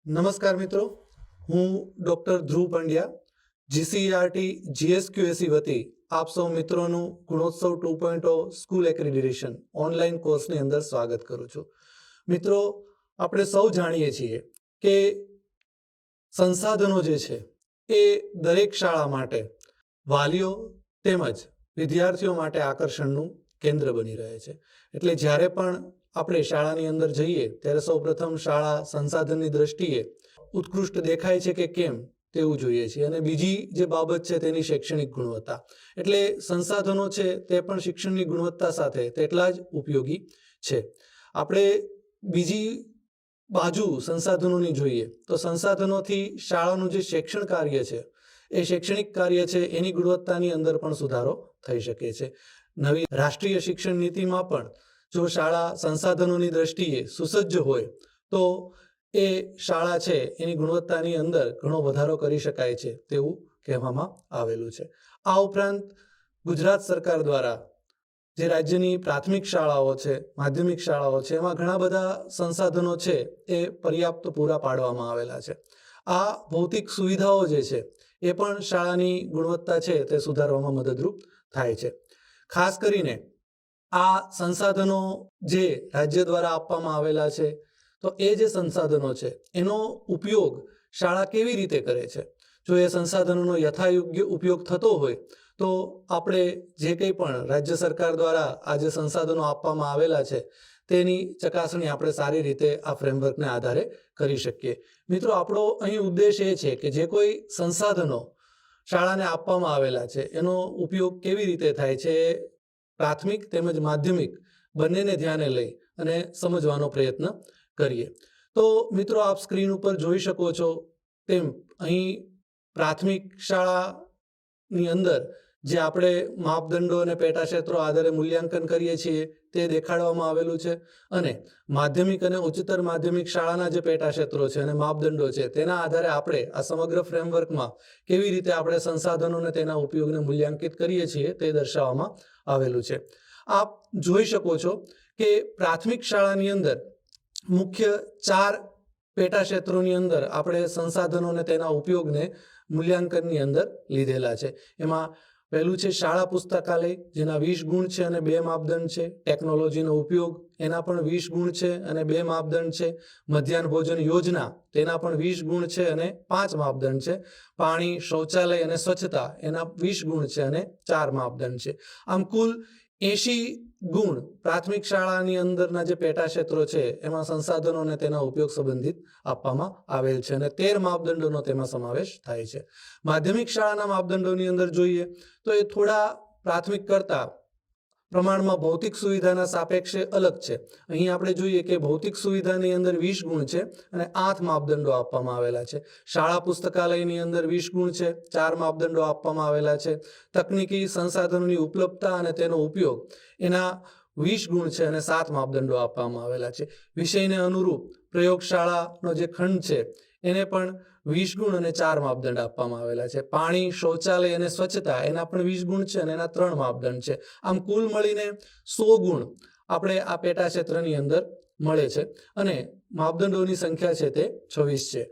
નમસ્કાર મિત્રો, હું ડૉક્ટર ધ્રુવ પંડ્યા જીસીઈઆરટી જીએસક્યુએસી વતી આપ સૌ મિત્રોનું ગુણોત્સવ 2.0 સ્કૂલ એક્રેડિટેશન ઓનલાઈન કોર્સની અંદર સ્વાગત કરું છું. મિત્રો, આપણે સૌ જાણીએ છીએ કે સંસાધનો જે છે એ દરેક શાળા માટે વાલીઓ તેમજ વિદ્યાર્થીઓ માટે આકર્ષણનું કેન્દ્ર બની રહે છે. એટલે જ્યારે પણ આપણે શાળાની અંદર જઈએ ત્યારે સૌપ્રથમ શાળા સંસાધનની દ્રષ્ટિએ ઉત્કૃષ્ટ દેખાય છે કે કેમ તેવું જોઈએ છીએ. અને બીજી જે બાબત છે તેની શૈક્ષણિક ગુણવત્તા. એટલે સંસાધનો છે તે પણ શિક્ષણની ગુણવત્તા સાથે તેટલા જ ઉપયોગી છે. આપણે બીજી બાજુ સંસાધનોની જોઈએ તો સંસાધનોથી શાળાનું જે શૈક્ષણ કાર્ય છે એ શૈક્ષણિક કાર્ય છે એની ગુણવત્તાની અંદર પણ સુધારો થઈ શકે છે. નવી રાષ્ટ્રીય શિક્ષણ નીતિમાં પણ જો શાળા સંસાધનોની દ્રષ્ટિએ સુસજ્જ હોય તો એ શાળા છે એની ગુણવત્તાની અંદર ઘણો વધારો કરી શકાય છે તેવું કહેવામાં આવેલું છે. આ ઉપરાંત ગુજરાત સરકાર દ્વારા જે રાજ્યની પ્રાથમિક શાળાઓ છે, માધ્યમિક શાળાઓ છે, એમાં ઘણા બધા સંસાધનો છે એ પર્યાપ્ત પૂરા પાડવામાં આવેલા છે. આ ભૌતિક સુવિધાઓ જે છે એ પણ શાળાની ગુણવત્તા છે તે સુધારવામાં મદદરૂપ થાય છે. ખાસ કરીને આ સંસાધનો જે રાજ્ય દ્વારા આપવામાં આવેલા છે તો એ જે સંસાધનો છે એનો ઉપયોગ શાળા કેવી રીતે કરે છે, જો એ સંસાધનોનો યથાયોગ્ય ઉપયોગ થતો હોય તો આપણે જે કંઈ પણ રાજ્ય સરકાર દ્વારા આ જે સંસાધનો આપવામાં આવેલા છે તેની ચકાસણી આપણે સારી રીતે આ ફ્રેમવર્કને આધારે કરી શકીએ. મિત્રો, આપણો અહીં ઉદ્દેશ એ છે કે જે કોઈ સંસાધનો શાળાને આપવામાં આવેલા છે એનો ઉપયોગ કેવી રીતે થાય છે પ્રાથમિક તેમજ માધ્યમિક બંનેને ધ્યાને લઈ અને સમજવાનો પ્રયત્ન કરીએ. તો મિત્રો, આપ સ્ક્રીન ઉપર જોઈ શકો છો તેમ અહીં પ્રાથમિક શાળાની અંદર જે આપણે માપદંડો અને પેટાક્ષેત્રો આધારે મૂલ્યાંકન કરીએ છીએ તે દેખાડવામાં આવેલું છે, અને માધ્યમિક અને ઉચ્ચતર માધ્યમિક શાળાના જે પેટાક્ષેત્રો છે અને માપદંડો છે તેના આધારે આપણે આ સમગ્ર ફ્રેમવર્કમાં કેવી રીતે આપણે સંસાધનો અને તેના ઉપયોગને મૂલ્યાંકિત કરીએ છીએ તે દર્શાવવામાં આવેલું છે. આપ જોઈ શકો છો કે પ્રાથમિક શાળાની અંદર મુખ્ય 4 પેટાક્ષેત્રોની અંદર આપણે સંસાધનો અને તેના ઉપયોગને મૂલ્યાંકનની અંદર લીધેલા છે. એમાં પહેલું છે શાળા પુસ્તકાલય, જેના 20 ગુણ છે અને 2 માપદંડ છે. ટેકનોલોજીનો ઉપયોગ, એના પણ 20 ગુણ છે અને 2 માપદંડ છે. મધ્યાહન ભોજન યોજના, તેના પણ 20 ગુણ છે અને 5 માપદંડ છે. પાણી, શૌચાલય અને સ્વચ્છતા, એના 20 ગુણ છે અને 4 માપદંડ છે. આમ કુલ 80 ગુણ પ્રાથમિક શાળાની અંદરના જે પેટાક્ષેત્રો છે એમાં સંસાધનો અને તેના ઉપયોગ સંબંધિત આપવામાં આવેલ છે અને 13 માપદંડોનો તેમાં સમાવેશ થાય છે. માધ્યમિક શાળાના માપદંડોની અંદર જોઈએ તો એ થોડા પ્રાથમિક કરતા પ્રમાણમાં ભૌતિક સુવિધાના સાપેક્ષે અલગ છે. અહીં આપણે જોઈએ કે ભૌતિક સુવિધાની અંદર 20 ગુણ છે અને 8 માપદંડો આપવામાં આવેલા છે. શાળા પુસ્તકાલયની અંદર 20 ગુણ છે, 4 માપદંડો આપવામાં આવેલા છે. તકનીકી સંસાધનોની ઉપલબ્ધતા અને તેનો ઉપયોગ, એના 20 ગુણ છે અને 7 માપદંડો આપવામાં આવેલા છે. વિષયને અનુરૂપ પ્રયોગશાળાનો જે ખંડ છે એને પણ 20 ગુણ અને 4 માપદંડ આપવામાં આવેલા છે. પાણી, શૌચાલય અને સ્વચ્છતા, એના પણ 20 ગુણ છે અને એના 3 માપદંડ છે. આમ કુલ મળીને 100 ગુણ આપણે આ પેટાક્ષેત્રની અંદર મળે છે અને માપદંડોની સંખ્યા છે તે 26 છે.